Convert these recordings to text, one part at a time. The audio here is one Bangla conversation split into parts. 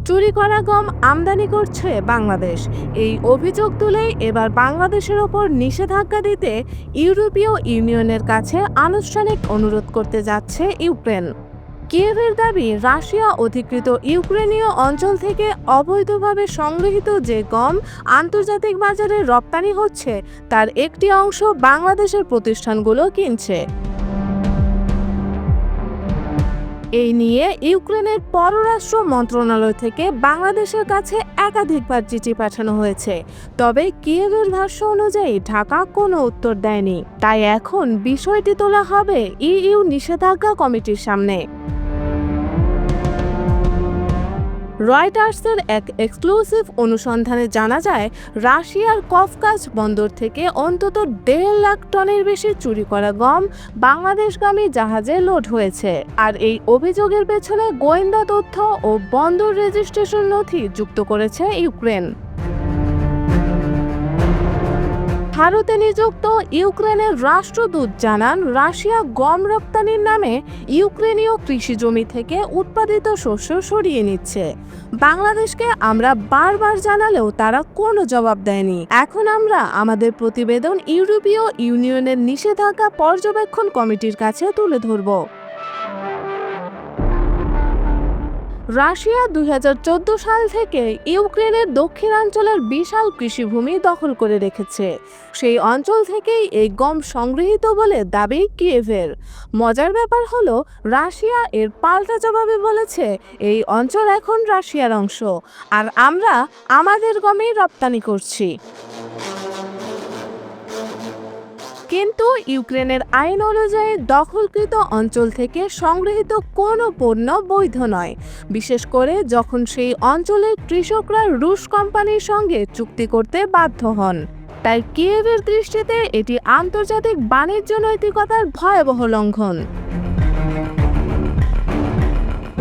চুরি করা গম আমদানি করছে বাংলাদেশ। এই অভিযোগ তুলেই এবার বাংলাদেশের ওপর নিষেধাজ্ঞা দিতে ইউরোপীয় ইউনিয়নের কাছে আনুষ্ঠানিক অনুরোধ করতে যাচ্ছে ইউক্রেন। কিয়েভের দাবি, রাশিয়া অধিকৃত ইউক্রেনীয় অঞ্চল থেকে অবৈধভাবে সংগৃহীত যে গম আন্তর্জাতিক বাজারে রপ্তানি হচ্ছে তার একটি অংশ বাংলাদেশের প্রতিষ্ঠানগুলো কিনছে। এই নিয়ে ইউক্রেনের পররাষ্ট্র মন্ত্রণালয় থেকে বাংলাদেশের কাছে একাধিকবার চিঠি পাঠানো হয়েছে, তবে কিয়েভের ভাষ্য অনুযায়ী ঢাকা কোনো উত্তর দেয়নি। তাই এখন বিষয়টি তোলা হবে ইইউ নিষেধাজ্ঞা কমিটির সামনে। রয়টার্সের এক এক্সক্লুসিভ অনুসন্ধানে জানা যায়, রাশিয়ার কফকাজ বন্দর থেকে অন্তত 1.5 লাখ টনের বেশি চুরি করা গম বাংলাদেশগামী জাহাজে লোড হয়েছে। আর এই অভিযোগের পেছনে গোয়েন্দা তথ্য ও বন্দর রেজিস্ট্রেশন নথি যুক্ত করেছে ইউক্রেন। ভারতে নিযুক্ত ইউক্রেনের রাষ্ট্রদূত জানান, রাশিয়া গম রপ্তানির নামে ইউক্রেনীয় কৃষি জমি থেকে উৎপাদিত শস্য সরিয়ে নিচ্ছে। বাংলাদেশকে আমরা বারবার জানালেও তারা কোনো জবাব দেয়নি। এখন আমরা আমাদের প্রতিবেদন ইউরোপীয় ইউনিয়নের নিষেধাজ্ঞা পর্যবেক্ষণ কমিটির কাছে তুলে ধরব। রাশিয়া 2014 সাল থেকে ইউক্রেনের দক্ষিণাঞ্চলের বিশাল কৃষিভূমি দখল করে রেখেছে। সেই অঞ্চল থেকেই এই গম সংগৃহীত বলে দাবি কিয়েভের। মজার ব্যাপার হলো, রাশিয়া এর পাল্টা জবাবে বলেছে এই অঞ্চল এখন রাশিয়ার অংশ, আর আমরা আমাদের গমই রপ্তানি করছি। কিন্তু ইউক্রেনের আইন অনুযায়ী দখলকৃত অঞ্চল থেকে সংগৃহীত কোনো পণ্য বৈধ নয়, বিশেষ করে যখন সেই অঞ্চলের কৃষকরা রুশ কোম্পানির সঙ্গে চুক্তি করতে বাধ্য হন। তাই কিয়েভের দৃষ্টিতে এটি আন্তর্জাতিক বাণিজ্য নৈতিকতার ভয়াবহ লঙ্ঘন।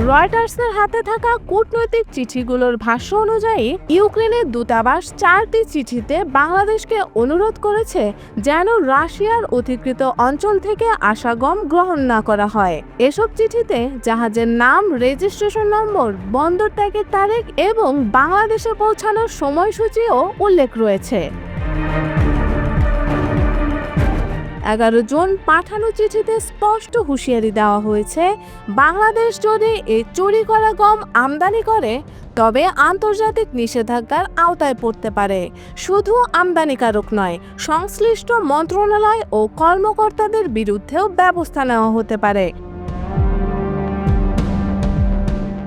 রয়টার্সের হাতে থাকা কূটনৈতিক চিঠিগুলোর ভাষ্য অনুযায়ী, ইউক্রেনের দূতাবাস 4টি চিঠিতে বাংলাদেশকে অনুরোধ করেছে যেন রাশিয়ার অধিকৃত অঞ্চল থেকে আসা গম গ্রহণ না করা হয়। এসব চিঠিতে জাহাজের নাম, রেজিস্ট্রেশন নম্বর, বন্দর ত্যাগের তারিখ এবং বাংলাদেশে পৌঁছানোর সময়সূচিও উল্লেখ রয়েছে। 11 জন পাঠানো চিঠিতে স্পষ্ট হুঁশিয়ারি দেওয়া হয়েছে, বাংলাদেশ যদি এই চুরি করা গম আমদানি করে তবে আন্তর্জাতিক নিষেধাজ্ঞার আওতায় পড়তে পারে। শুধু আমদানিকারক নয়, সংশ্লিষ্ট মন্ত্রণালয় ও কর্মকর্তাদের বিরুদ্ধেও ব্যবস্থা নেওয়া হতে পারে।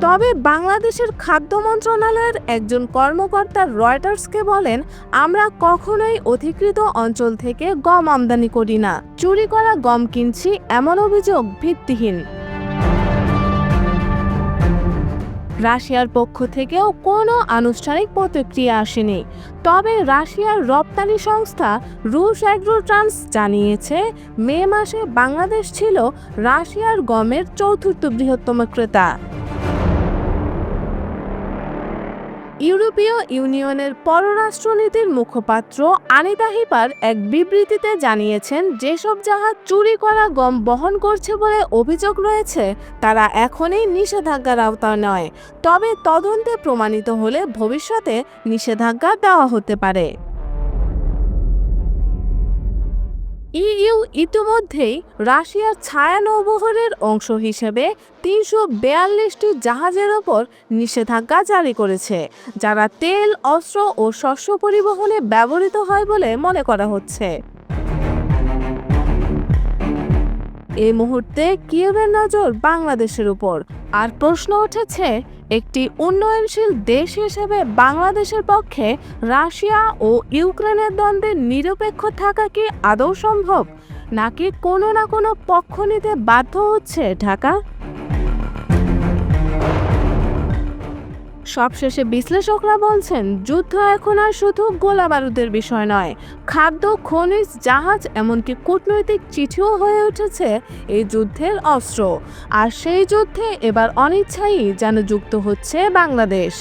তবে বাংলাদেশের খাদ্য মন্ত্রণালয়ের একজন কর্মকর্তা রয়টার্সকে বলেন, আমরা কখনোই অধিকৃত অঞ্চল থেকে গম আমদানি করি না, চুরি করা গম কিনছি এমন অভিযোগ ভিত্তিহীন। রাশিয়ার পক্ষ থেকেও কোনো আনুষ্ঠানিক প্রতিক্রিয়া আসেনি। তবে রাশিয়ার রপ্তানি সংস্থা রুশ অ্যাগ্রো ট্রান্স জানিয়েছে, মে মাসে বাংলাদেশ ছিল রাশিয়ার গমের 4র্থ বৃহত্তম ক্রেতা। ইউরোপীয় ইউনিয়নের পররাষ্ট্রনীতির মুখপাত্র আনিতা হিপার এক বিবৃতিতে জানিয়েছেন, যেসব জাহাজ চুরি করা গম বহন করছে বলে অভিযোগ রয়েছে তারা এখনই নিষেধাজ্ঞার আওতায় নয়, তবে তদন্তে প্রমাণিত হলে ভবিষ্যতে নিষেধাজ্ঞা দেওয়া হতে পারে। ইইউ ইতিমধ্যেই রাশিয়ার ছায়া নৌবহরের অংশ হিসেবে 342টি জাহাজের ওপর নিষেধাজ্ঞা জারি করেছে, যারা তেল, অস্ত্র ও শস্য পরিবহনে ব্যবহৃত হয় বলে মনে করা হচ্ছে। এই মুহূর্তে কিয়েভের নজর বাংলাদেশের উপর, আর প্রশ্ন উঠেছে, একটি উন্নয়নশীল দেশ হিসেবে বাংলাদেশের পক্ষে রাশিয়া ও ইউক্রেনের দ্বন্দ্বে নিরপেক্ষ থাকা কি আদৌ সম্ভব, নাকি কোনো না কোনো পক্ষ নিতে বাধ্য হচ্ছে ঢাকা? সবশেষে বিশ্লেষকরা বলছেন, যুদ্ধ এখন আর শুধু গোলাবারুদের বিষয় নয়, খাদ্য, খনিজ, জাহাজ, এমনকি কূটনৈতিক চিঠিও হয়ে উঠেছে এই যুদ্ধের অস্ত্র। আর সেই যুদ্ধে এবার অনিচ্ছাই যেন যুক্ত হচ্ছে বাংলাদেশ।